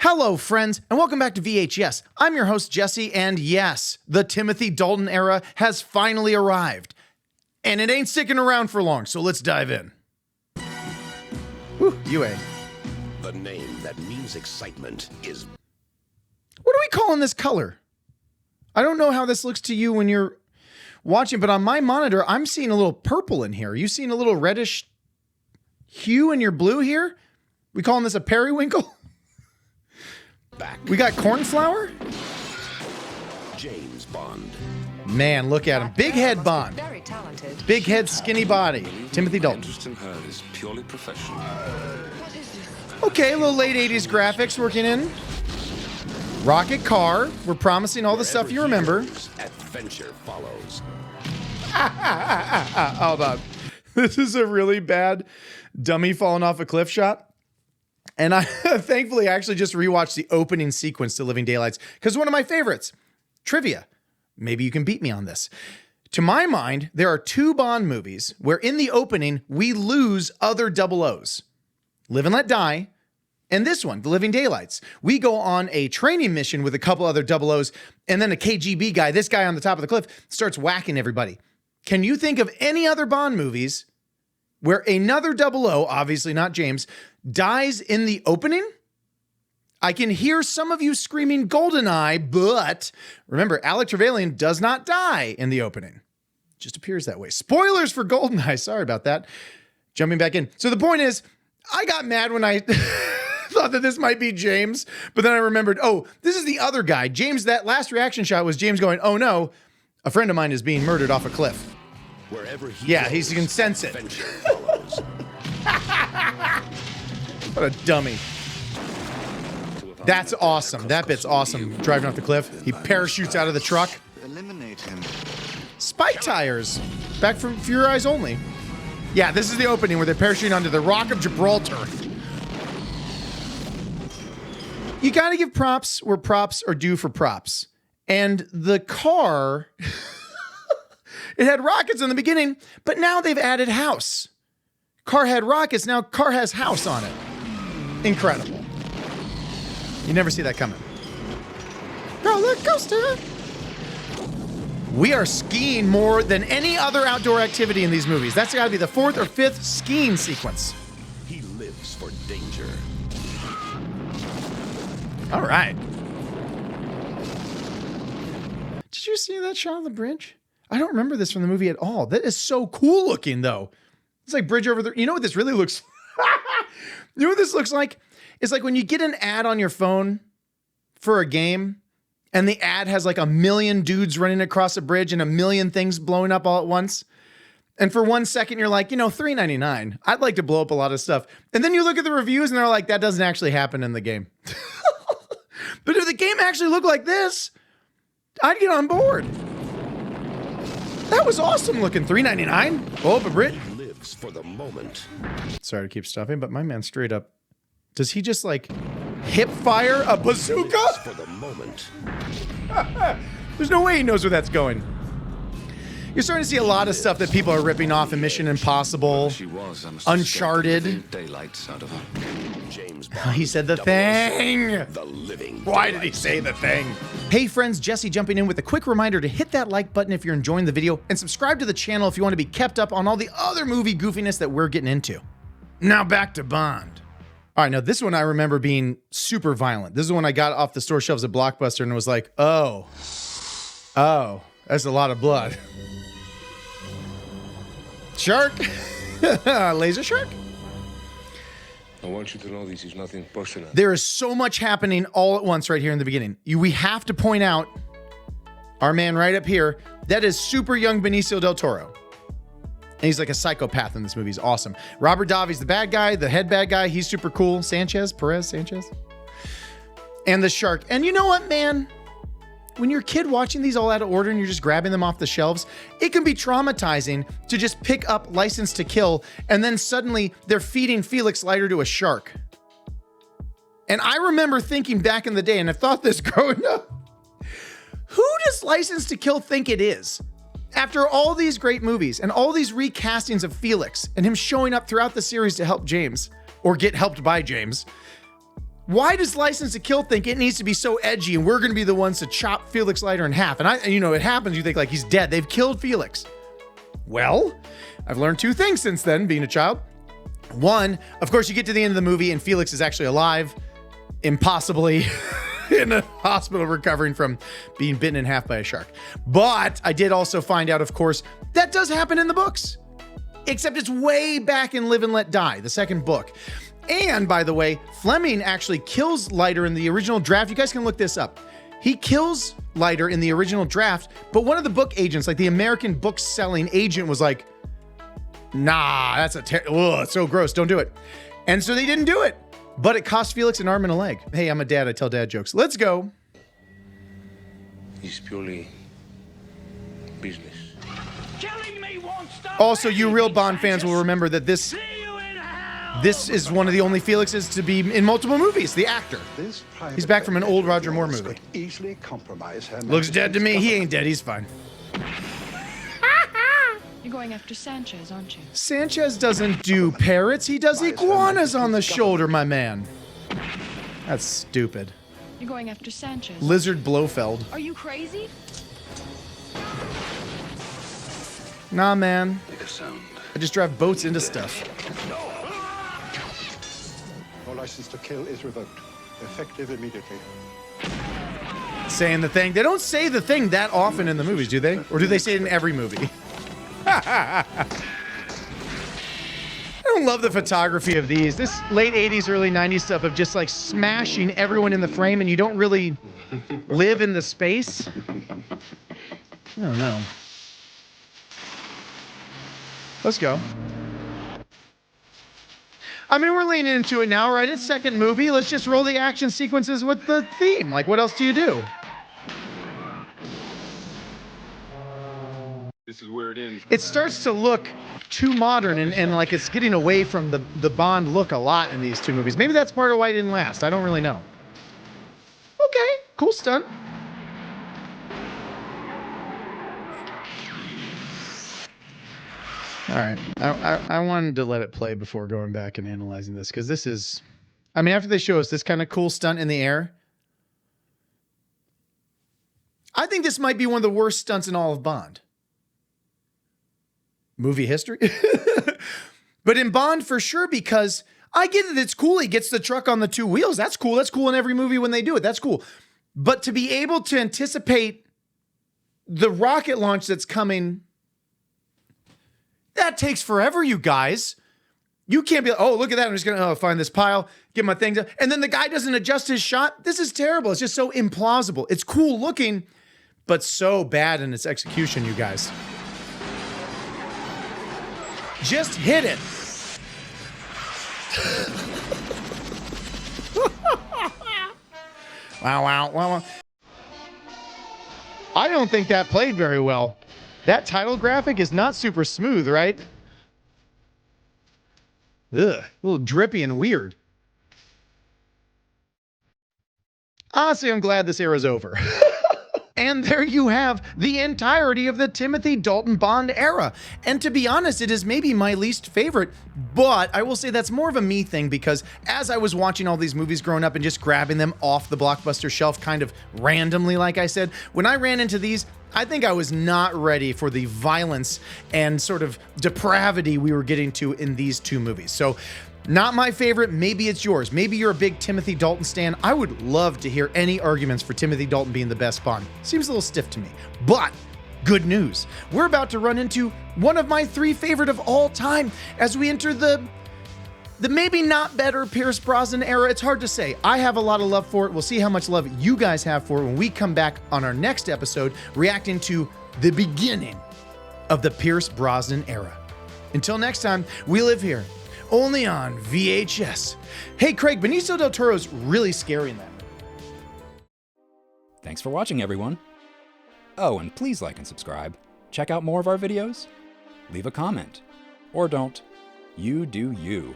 Hello, friends, and welcome back to VHS. I'm your host, Jesse, and yes, the Timothy Dalton era has finally arrived. And it ain't sticking around for long, so let's dive in. Whew, UA. The name that means excitement is... What are we calling this color? I don't know how this looks to you when you're watching, but on my monitor, I'm seeing a little purple in here. Are you seeing a little reddish hue in your blue here? We calling this a periwinkle? Back. We got cornflower? James Bond. Man, look at him. Big head Bond. Very talented. Big head, skinny body. Timothy Dalton. Interest in her is purely professional. Okay, a little late 80s graphics working in. Rocket car. We're promising all the stuff you remember. Adventure follows. Hold on. This is a really bad dummy falling off a cliff shot. And I thankfully actually just rewatched the opening sequence to Living Daylights because one of my favorites. Trivia. Maybe you can beat me on this. To my mind, there are two Bond movies where in the opening we lose other double O's. Live and Let Die, and this one, The Living Daylights. We go on a training mission with a couple other double O's, and then a KGB guy, this guy on the top of the cliff, starts whacking everybody. Can you think of any other Bond movies where another double O, obviously not James, dies in the opening? I can hear some of you screaming GoldenEye, but remember, Alec Trevelyan does not die in the opening. Just appears that way. Spoilers for GoldenEye. Sorry about that. Jumping back in. So the point is, I got mad when I thought that this might be James, but then I remembered, oh, this is the other guy. James, that last reaction shot was James going, oh no, a friend of mine is being murdered off a cliff. Wherever he goes, he can sense it. Adventure follows. What a dummy. That's awesome. That bit's awesome. Driving off the cliff. He parachutes out of the truck. Eliminate him. Spike tires. Back from For Your Eyes Only. Yeah, this is the opening where they're parachuting onto the Rock of Gibraltar. You gotta give props where props are due for props. And the car, it had rockets in the beginning, but now they've added house. Car had rockets, now car has house on it. Incredible. You never see that coming. Roller coaster. We are skiing more than any other outdoor activity in these movies. That's got to be the fourth or fifth skiing sequence. He lives for danger. All right. Did you see that shot of the bridge? I don't remember this from the movie at all. That is so cool looking, though. It's like bridge over there. You know what this really looks You know what this looks like? It's like when you get an ad on your phone for a game and the ad has like a million dudes running across a bridge and a million things blowing up all at once. And for 1 second, you're like, $3.99. I'd like to blow up a lot of stuff. And then you look at the reviews and they're like, that doesn't actually happen in the game. But if the game actually looked like this, I'd get on board. That was awesome looking. $3.99. Blow up a bridge. He lives for the moment. Sorry to keep stuffing, but my man straight up. Does he just like hip fire a bazooka? For the moment. There's no way he knows where that's going. You're starting to see a lot of stuff that people are ripping off in Mission Impossible, Uncharted. Daylights out of her. James Bond. He said the thing. The Living Why did he Daylights. say the thing? Hey friends, Jesse jumping in with a quick reminder to hit that like button if you're enjoying the video and subscribe to the channel if you want to be kept up on all the other movie goofiness that we're getting into. Now back to Bond. All right, now this one I remember being super violent. This is when I got off the store shelves at Blockbuster and was like, oh, that's a lot of blood. Shark? Laser shark? I want you to know this is nothing personal. There is so much happening all at once right here in the beginning. We have to point out our man right up here. That is super young Benicio del Toro. And he's like a psychopath in this movie. He's awesome. Robert Davi's the bad guy, the head bad guy. He's super cool. Perez Sanchez. And the shark. And you know what, man? When you're a kid watching these all out of order and you're just grabbing them off the shelves, it can be traumatizing to just pick up License to Kill and then suddenly they're feeding Felix Leiter to a shark. And I remember thinking back in the day, and I've thought this growing up, who does License to Kill think it is? After all these great movies and all these recastings of Felix and him showing up throughout the series to help James, or get helped by James, Why does License to Kill think it needs to be so edgy and we're going to be the ones to chop Felix Leiter in half? And it happens. You think like he's dead. They've killed Felix. Well, I've learned two things since then, being a child. One, of course, you get to the end of the movie and Felix is actually alive, impossibly in a hospital recovering from being bitten in half by a shark. But I did also find out, of course, that does happen in the books. Except it's way back in Live and Let Die, the second book. And by the way, Fleming actually kills Leiter in the original draft. You guys can look this up. He kills Leiter in the original draft, but one of the book agents, like the American book selling agent, was like, nah, that's it's so gross, don't do it. And so they didn't do it, but it cost Felix an arm and a leg. Hey, I'm a dad, I tell dad jokes. Let's go. It's purely business. Also, you real Bond fans will remember that this is one of the only Felixes to be in multiple movies, the actor. He's back from an old Roger Moore movie. Looks dead to me. He ain't dead. He's fine. You're going after Sanchez, aren't you? Sanchez doesn't do parrots. He does iguanas on the shoulder, my man. That's stupid. You're going after Sanchez. Lizard Blofeld. Are you crazy? Nah, man. Make a sound. I just drive boats into stuff. Your license to kill is revoked. Effective immediately. Saying the thing. They don't say the thing that often in the movies, do they? Or do they say it in every movie? I don't love the photography of these. This late 80s, early 90s stuff of just like smashing everyone in the frame and you don't really live in the space. I don't know. Let's go. I mean, we're leaning into it now, right? It's second movie. Let's just roll the action sequences with the theme. Like, what else do you do? This is where it ends. It starts to look too modern and like it's getting away from the Bond look a lot in these two movies. Maybe that's part of why it didn't last. I don't really know. Okay, cool stunt. All right, I wanted to let it play before going back and analyzing this because this is, I mean, after they show us this kind of cool stunt in the air, I think this might be one of the worst stunts in all of Bond. Movie history? But in Bond for sure, because I get it, it's cool. He gets the truck on the two wheels. That's cool. That's cool in every movie when they do it. That's cool. But to be able to anticipate the rocket launch that's coming, that takes forever, you guys. You can't be like, oh, look at that. I'm just going to find this pile, get my things. And then the guy doesn't adjust his shot. This is terrible. It's just so implausible. It's cool looking, but so bad in its execution, you guys. Just hit it. Wow. I don't think that played very well. That title graphic is not super smooth, right? Ugh, a little drippy and weird. Honestly, I'm glad this era's over. And there you have the entirety of the Timothy Dalton Bond era. And to be honest, it is maybe my least favorite, but I will say that's more of a me thing because as I was watching all these movies growing up and just grabbing them off the Blockbuster shelf kind of randomly, like I said, when I ran into these, I think I was not ready for the violence and sort of depravity we were getting to in these two movies. So not my favorite. Maybe it's yours. Maybe you're a big Timothy Dalton stan. I would love to hear any arguments for Timothy Dalton being the best Bond. Seems a little stiff to me, but good news. We're about to run into one of my three favorite of all time as we enter the maybe not better Pierce Brosnan era. It's hard to say. I have a lot of love for it. We'll see how much love you guys have for it when we come back on our next episode reacting to the beginning of the Pierce Brosnan era. Until next time, we live here. Only on VHS. Hey, Craig, Benicio del Toro's really scary in that. Thanks for watching, everyone. Oh, and please like and subscribe. Check out more of our videos. Leave a comment. Or don't. You do you.